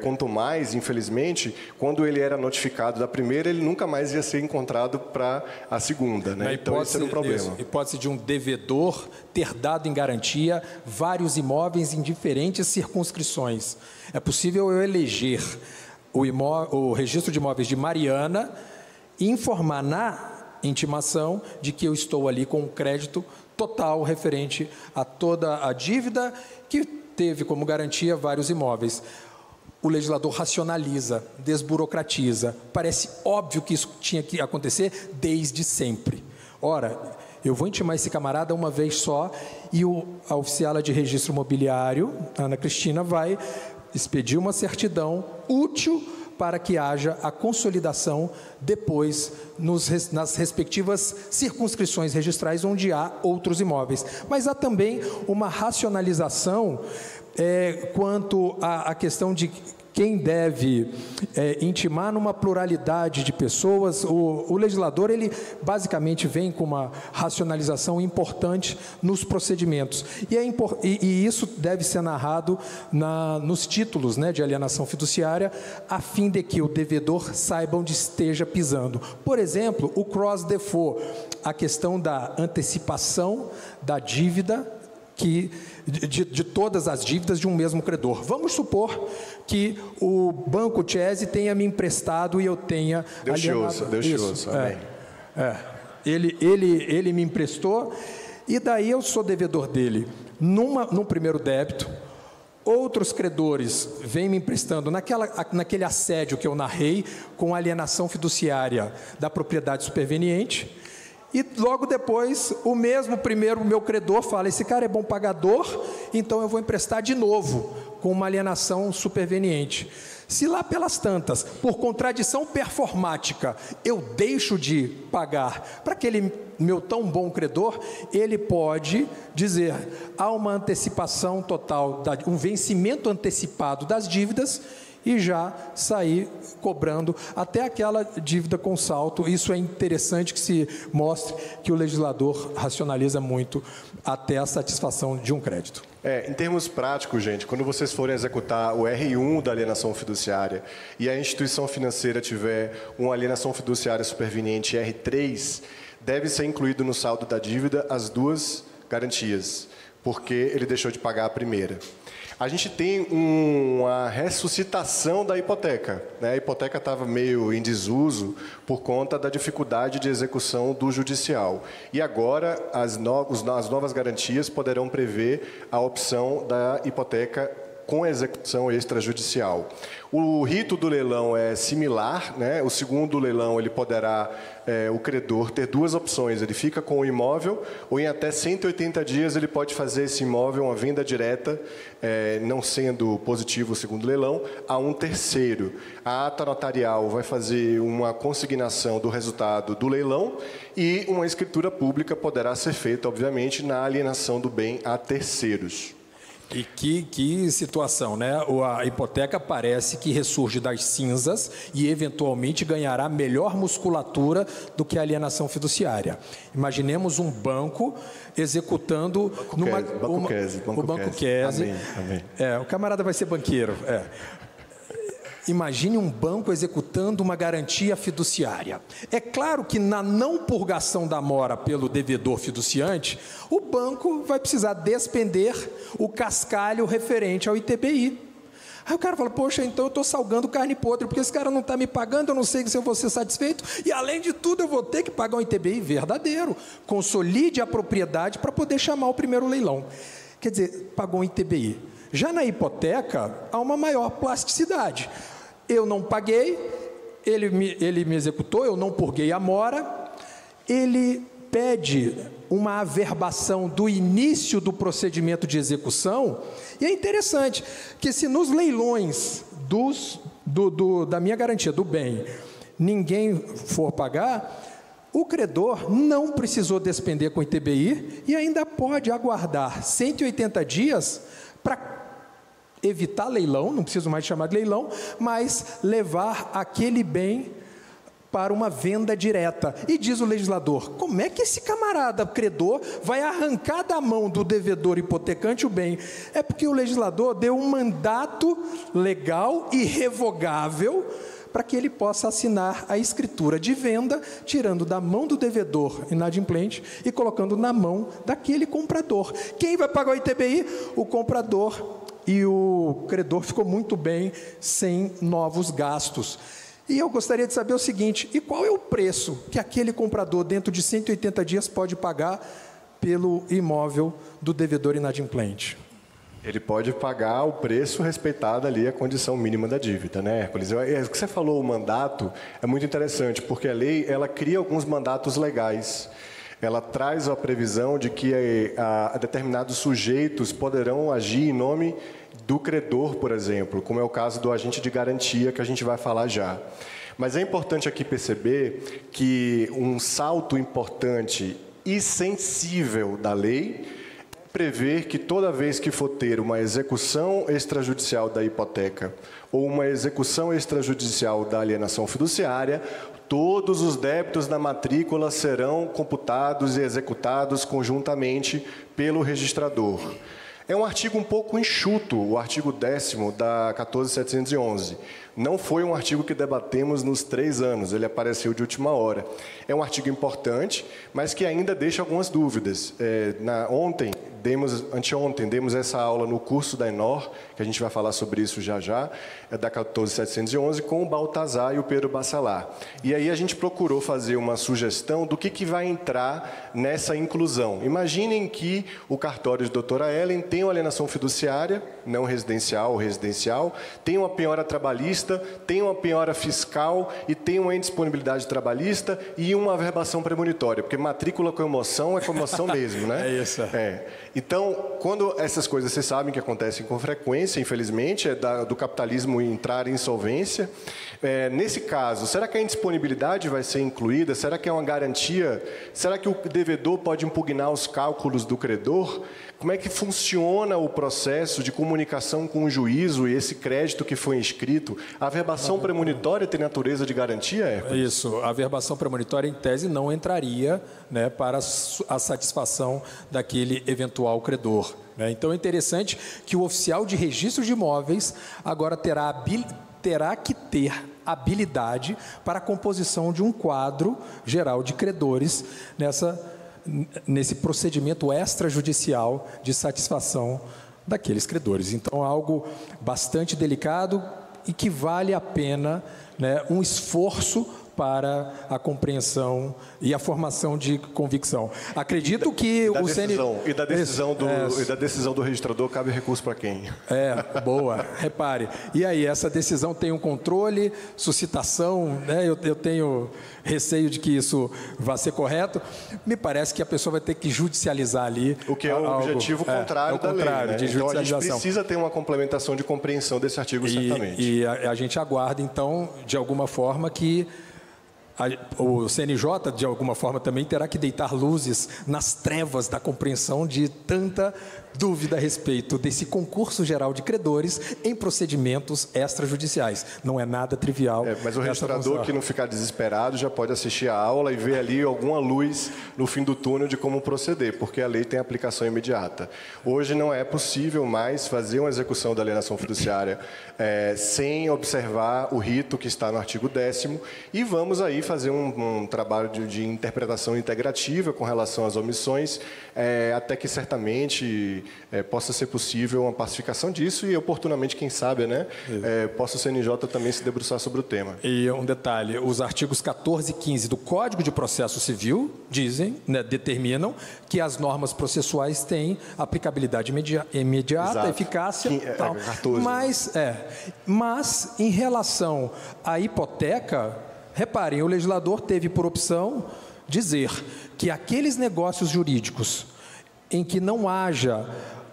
C: quanto mais, infelizmente, quando ele era notificado da primeira, ele nunca mais ia ser encontrado para a segunda, né? Então, esse era um problema.
D: Hipótese de um devedor ter dado em garantia vários imóveis em diferentes circunscrições. É possível eu eleger o registro de imóveis de Mariana e informar na intimação de que eu estou ali com um crédito total referente a toda a dívida que teve como garantia vários imóveis. O legislador racionaliza, desburocratiza. Parece óbvio que isso tinha que acontecer desde sempre. Ora, eu vou intimar esse camarada uma vez só e a oficiala de registro imobiliário, Ana Cristina, vai expedir uma certidão útil para que haja a consolidação depois nas respectivas circunscrições registrais onde há outros imóveis. Mas há também uma racionalização quanto à questão de quem deve intimar numa pluralidade de pessoas. O legislador, ele basicamente vem com uma racionalização importante nos procedimentos. E isso deve ser narrado nos títulos, né, de alienação fiduciária, a fim de que o devedor saiba onde esteja pisando. Por exemplo, o cross-default, a questão da antecipação da dívida, de todas as dívidas de um mesmo credor. Vamos supor que o Banco Chese tenha me emprestado e eu tenha alienado.
C: Deus te ouça, amém.
D: Ele me emprestou e daí eu sou devedor dele num primeiro débito. Outros credores vêm me emprestando naquele assédio que eu narrei com alienação fiduciária da propriedade superveniente. E logo depois, o meu credor fala, esse cara é bom pagador, então eu vou emprestar de novo, com uma alienação superveniente. Se lá pelas tantas, por contradição performática, eu deixo de pagar para aquele meu tão bom credor, ele pode dizer, há uma antecipação total, um vencimento antecipado das dívidas, e já sair cobrando até aquela dívida com salto. Isso é interessante que se mostre que o legislador racionaliza muito até a satisfação de um crédito.
C: Em termos práticos, gente, quando vocês forem executar o R1 da alienação fiduciária e a instituição financeira tiver uma alienação fiduciária superveniente R3, deve ser incluído no saldo da dívida as duas garantias, porque ele deixou de pagar a primeira. A gente tem uma ressuscitação da hipoteca, né? A hipoteca estava meio em desuso por conta da dificuldade de execução do judicial. E agora as novas garantias poderão prever a opção da hipoteca com execução extrajudicial. O rito do leilão é similar, né? O segundo leilão ele poderá, o credor, ter duas opções. Ele fica com o imóvel ou em até 180 dias ele pode fazer esse imóvel uma venda direta, não sendo positivo o segundo leilão, a um terceiro. A ata notarial vai fazer uma consignação do resultado do leilão e uma escritura pública poderá ser feita, obviamente, na alienação do bem a terceiros.
D: E que situação, né? A hipoteca parece que ressurge das cinzas e, eventualmente, ganhará melhor musculatura do que a alienação fiduciária. Imaginemos um banco executando... O Banco Kese. O camarada vai ser banqueiro. Imagine um banco executando uma garantia fiduciária. É claro que na não purgação da mora pelo devedor fiduciante, o banco vai precisar despender o cascalho referente ao ITBI. Aí o cara fala, poxa, então eu estou salgando carne podre, porque esse cara não está me pagando, eu não sei se eu vou ser satisfeito, e além de tudo eu vou ter que pagar um ITBI verdadeiro. Consolide a propriedade para poder chamar o primeiro leilão. Quer dizer, pagou um ITBI. Já na hipoteca, há uma maior plasticidade. Eu não paguei, ele me executou, eu não purguei a mora, ele pede uma averbação do início do procedimento de execução, e é interessante que se nos leilões da minha garantia, do bem, ninguém for pagar, o credor não precisou despender com o ITBI e ainda pode aguardar 180 dias para evitar leilão, não preciso mais chamar de leilão, mas levar aquele bem para uma venda direta. E diz o legislador, como é que esse camarada credor vai arrancar da mão do devedor hipotecante o bem? É porque o legislador deu um mandato legal e revogável para que ele possa assinar a escritura de venda, tirando da mão do devedor inadimplente e colocando na mão daquele comprador. Quem vai pagar o ITBI? O comprador. E o credor ficou muito bem sem novos gastos. E eu gostaria de saber o seguinte, e qual é o preço que aquele comprador, dentro de 180 dias, pode pagar pelo imóvel do devedor inadimplente?
C: Ele pode pagar o preço respeitado ali a condição mínima da dívida, né, Hércules? O que você falou, o mandato, é muito interessante, porque a lei, ela cria alguns mandatos legais. Ela traz a previsão de que determinados sujeitos poderão agir em nome do credor, por exemplo, como é o caso do agente de garantia, que a gente vai falar já. Mas é importante aqui perceber que um salto importante e sensível da lei é prever que toda vez que for ter uma execução extrajudicial da hipoteca ou uma execução extrajudicial da alienação fiduciária, todos os débitos da matrícula serão computados e executados conjuntamente pelo registrador. É um artigo um pouco enxuto, o artigo 10º da 14.711. Não foi um artigo que debatemos nos 3 anos, ele apareceu de última hora. É um artigo importante, mas que ainda deixa algumas dúvidas. Anteontem, demos essa aula no curso da Enor, que a gente vai falar sobre isso já, da 14.711, com o Baltazar e o Pedro Bassalar. E aí a gente procurou fazer uma sugestão do que vai entrar nessa inclusão. Imaginem que o cartório de doutora Ellen tem uma alienação fiduciária, não residencial ou residencial, tem uma penhora trabalhista, tem uma penhora fiscal e tem uma indisponibilidade trabalhista e uma averbação premonitória, porque matrícula com emoção é com emoção mesmo, né?
D: É isso.
C: Então, quando essas coisas, vocês sabem que acontecem com frequência, infelizmente, do capitalismo entrar em insolvência. Nesse caso, será que a indisponibilidade vai ser incluída? Será que é uma garantia? Será que o devedor pode impugnar os cálculos do credor? Como é que funciona o processo de comunicação com o juízo e esse crédito que foi inscrito? A averbação premonitória tem natureza de garantia, Hércules?
D: Isso, a averbação premonitória, em tese, não entraria, né, para a satisfação daquele eventual credor, né? Então, é interessante que o oficial de registro de imóveis agora terá que ter habilidade para a composição de um quadro geral de credores nesse procedimento extrajudicial de satisfação daqueles credores. Então, é algo bastante delicado e que vale a pena, né, um esforço para a compreensão e a formação de convicção. Acredito que o
C: decisão, e da decisão do registrador cabe recurso para quem?
D: Boa, repare. E aí, essa decisão tem um controle, suscitação, né? Eu tenho receio de que isso vá ser correto. Me parece que a pessoa vai ter que judicializar ali.
C: O que é o objetivo contrário da lei, né?
D: De
C: então, a gente precisa ter uma complementação de compreensão desse artigo, certamente.
D: E a gente aguarda, então, de alguma forma, que O CNJ, de alguma forma, também terá que deitar luzes nas trevas da compreensão de tanta dúvida a respeito desse concurso geral de credores em procedimentos extrajudiciais. Não é nada trivial.
C: Mas o registrador que não ficar desesperado já pode assistir a aula e ver ali alguma luz no fim do túnel de como proceder, porque a lei tem aplicação imediata. Hoje não é possível mais fazer uma execução da alienação fiduciária sem observar o rito que está no artigo 10º, e vamos aí fazer um trabalho de interpretação integrativa com relação às omissões, até que certamente possa ser possível uma pacificação disso e, oportunamente, quem sabe, né, possa o CNJ também se debruçar sobre o tema.
D: E um detalhe, os artigos 14 e 15 do Código de Processo Civil dizem, né, determinam que as normas processuais têm aplicabilidade imediata,
C: Exato.
D: Eficácia, tal.
C: 14.
D: Mas, em relação à hipoteca, reparem, o legislador teve por opção dizer que aqueles negócios jurídicos em que não haja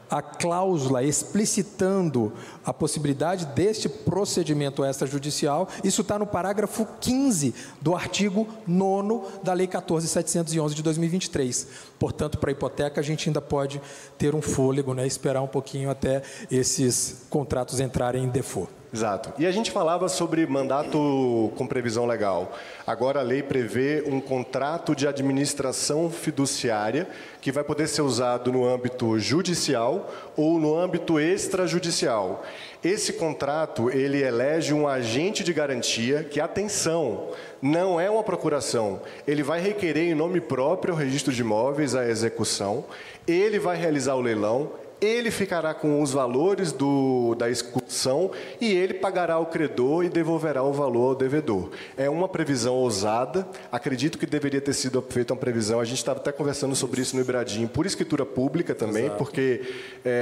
D: a cláusula explicitando a possibilidade deste procedimento extrajudicial, isso está no parágrafo 15 do artigo 9º da Lei 14.711 de 2023. Portanto, para a hipoteca, a gente ainda pode ter um fôlego, né, esperar um pouquinho até esses contratos entrarem em default.
C: Exato. E a gente falava sobre mandato com previsão legal. Agora a lei prevê um contrato de administração fiduciária que vai poder ser usado no âmbito judicial ou no âmbito extrajudicial. Esse contrato, ele elege um agente de garantia que, atenção, não é uma procuração. Ele vai requerer em nome próprio ao registro de imóveis a execução, ele vai realizar o leilão, ele ficará com os valores da execução e ele pagará ao credor e devolverá o valor ao devedor. É uma previsão ousada, acredito que deveria ter sido feita uma previsão, a gente estava até conversando sobre isso no Ibradim, por escritura pública também, Exato. Porque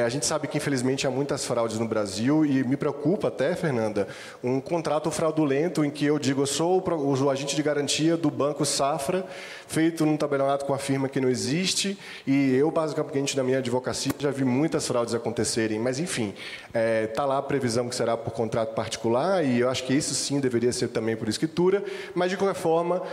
C: a gente sabe que infelizmente há muitas fraudes no Brasil e me preocupa até, Fernanda, um contrato fraudulento em que eu digo, eu sou o agente de garantia do Banco Safra, feito num tabelionato com a firma que não existe, e eu, basicamente, na minha advocacia, já vi muitas fraudes acontecerem, mas, enfim, está lá a previsão que será por contrato particular, e eu acho que isso sim deveria ser também por escritura, mas, de qualquer forma,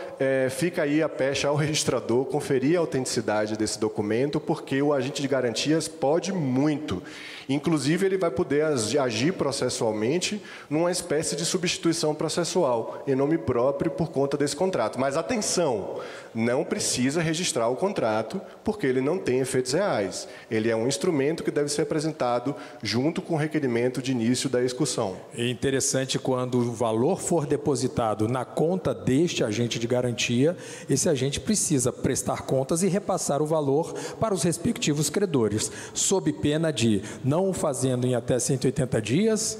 C: fica aí a pecha ao registrador conferir a autenticidade desse documento, porque o agente de garantias pode muito. Inclusive, ele vai poder agir processualmente numa espécie de substituição processual, em nome próprio, por conta desse contrato. Mas, atenção, não precisa registrar o contrato, porque ele não tem efeitos reais. Ele é um instrumento que deve ser apresentado junto com o requerimento de início da execução.
D: É interessante quando o valor for depositado na conta deste agente de garantia, esse agente precisa prestar contas e repassar o valor para os respectivos credores, sob pena de, não o fazendo em até 180 dias,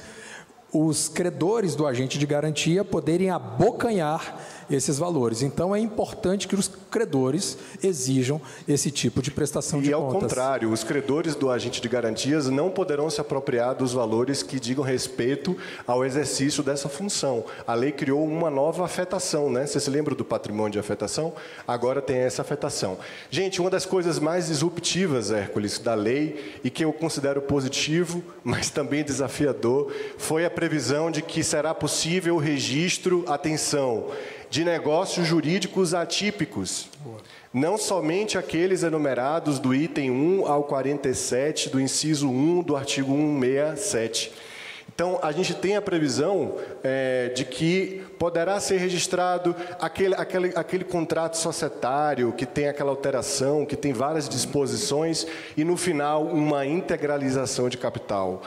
D: os credores do agente de garantia poderem abocanhar esses valores. Então, é importante que os credores exijam esse tipo de prestação de contas.
C: E, ao contrário, os credores do agente de garantias não poderão se apropriar dos valores que digam respeito ao exercício dessa função. A lei criou uma nova afetação, né? Você se lembra do patrimônio de afetação? Agora tem essa afetação. Gente, uma das coisas mais disruptivas, Hércules, da lei, e que eu considero positivo, mas também desafiador, foi a previsão de que será possível o registro, atenção, de negócios jurídicos atípicos, não somente aqueles enumerados do item 1 ao 47 do inciso 1 do artigo 167. Então, a gente tem a previsão de que poderá ser registrado aquele contrato societário que tem aquela alteração, que tem várias disposições e, no final, uma integralização de capital.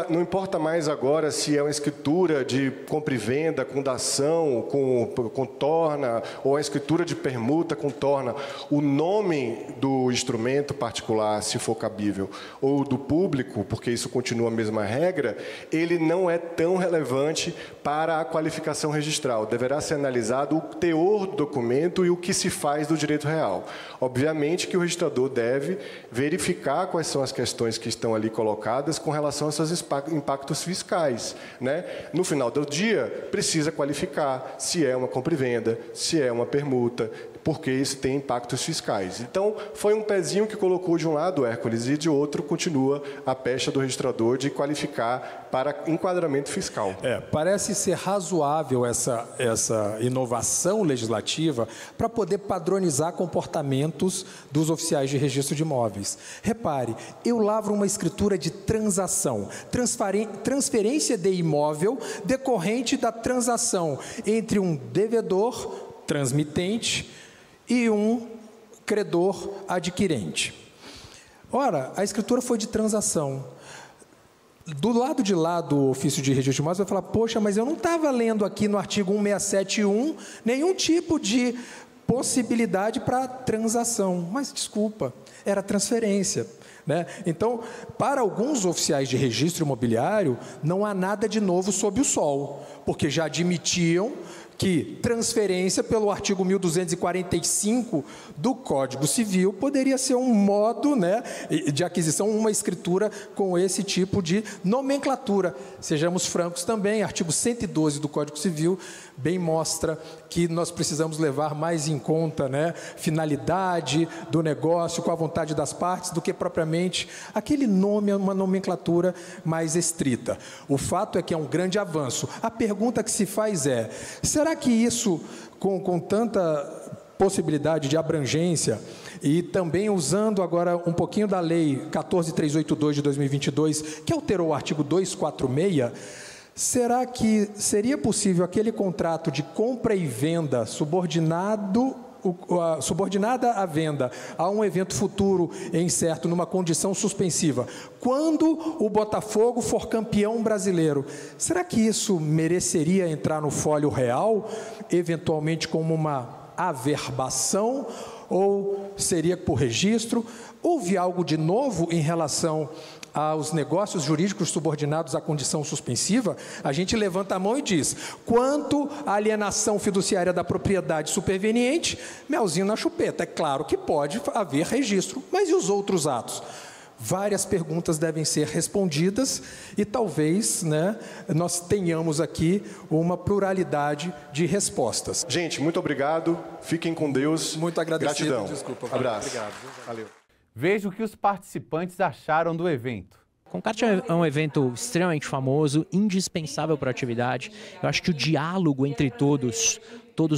C: Não importa mais agora se é uma escritura de compra e venda com dação, com torna, ou a escritura de permuta com torna. O nome do instrumento particular, se for cabível, ou do público, porque isso continua a mesma regra, ele não é tão relevante para a qualificação registral. Deverá ser analisado o teor do documento e o que se faz do direito real. Obviamente que o registrador deve verificar quais são as questões que estão ali colocadas com relação aos seus impactos fiscais, né? No final do dia, precisa qualificar se é uma compra e venda, se é uma permuta, porque isso tem impactos fiscais. Então, foi um pezinho que colocou de um lado o Hércules e de outro continua a pecha do registrador de qualificar para enquadramento fiscal.
D: Parece ser razoável essa inovação legislativa para poder padronizar comportamentos dos oficiais de registro de imóveis. Repare, eu lavro uma escritura de transação, transferência de imóvel decorrente da transação entre um devedor, transmitente, e um credor adquirente. Ora, a escritura foi de transação. Do lado de lá do ofício de registro de imóveis, vai falar, poxa, mas eu não estava lendo aqui no artigo 167.1 nenhum tipo de possibilidade para transação. Mas, desculpa, era transferência. Né? Então, para alguns oficiais de registro imobiliário, não há nada de novo sob o sol, porque já admitiam que transferência pelo artigo 1245 do Código Civil poderia ser um modo, né, de aquisição, uma escritura com esse tipo de nomenclatura. Sejamos francos também, artigo 112 do Código Civil bem mostra que nós precisamos levar mais em conta, né, finalidade do negócio com a vontade das partes do que propriamente aquele nome, uma nomenclatura mais estrita. O fato é que é um grande avanço. A pergunta que se faz é, será que isso, com tanta possibilidade de abrangência e também usando agora um pouquinho da lei 14.382 de 2022, que alterou o artigo 246, será que seria possível aquele contrato de compra e venda subordinada à venda a um evento futuro incerto numa condição suspensiva, quando o Botafogo for campeão brasileiro, será que isso mereceria entrar no fólio real, eventualmente como uma averbação, ou seria por registro? Houve algo de novo em relação aos negócios jurídicos subordinados à condição suspensiva? A gente levanta a mão e diz, quanto à alienação fiduciária da propriedade superveniente, melzinho na chupeta. É claro que pode haver registro, mas e os outros atos? Várias perguntas devem ser respondidas e talvez, né, nós tenhamos aqui uma pluralidade de respostas.
C: Gente, muito obrigado, fiquem com Deus.
D: Muito agradecido.
C: Gratidão.
D: Desculpa.
C: Abraço.
D: Obrigado.
C: Valeu.
A: Veja o que os participantes acharam do evento.
F: Concarte é um evento extremamente famoso, indispensável para a atividade. Eu acho que o diálogo entre todos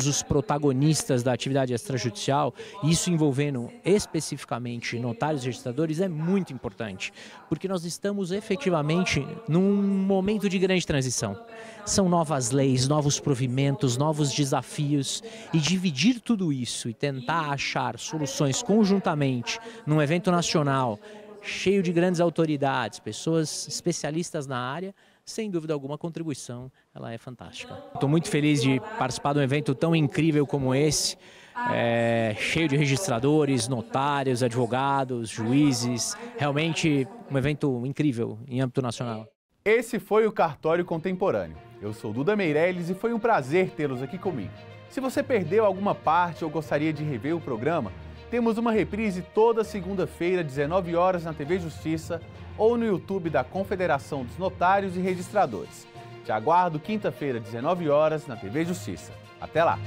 F: os protagonistas da atividade extrajudicial, isso envolvendo especificamente notários e registradores, é muito importante, porque nós estamos efetivamente num momento de grande transição. São novas leis, novos provimentos, novos desafios, e dividir tudo isso e tentar achar soluções conjuntamente num evento nacional, cheio de grandes autoridades, pessoas especialistas na área, sem dúvida alguma, a contribuição ela é fantástica. Estou muito feliz de participar de um evento tão incrível como esse, cheio de registradores, notários, advogados, juízes, realmente um evento incrível em âmbito nacional.
A: Esse foi o Cartório Contemporâneo. Eu sou Duda Meirelles e foi um prazer tê-los aqui comigo. Se você perdeu alguma parte ou gostaria de rever o programa, temos uma reprise toda segunda-feira, 19 horas, na TV Justiça ou no YouTube da Confederação dos Notários e Registradores. Te aguardo quinta-feira, 19 horas, na TV Justiça. Até lá!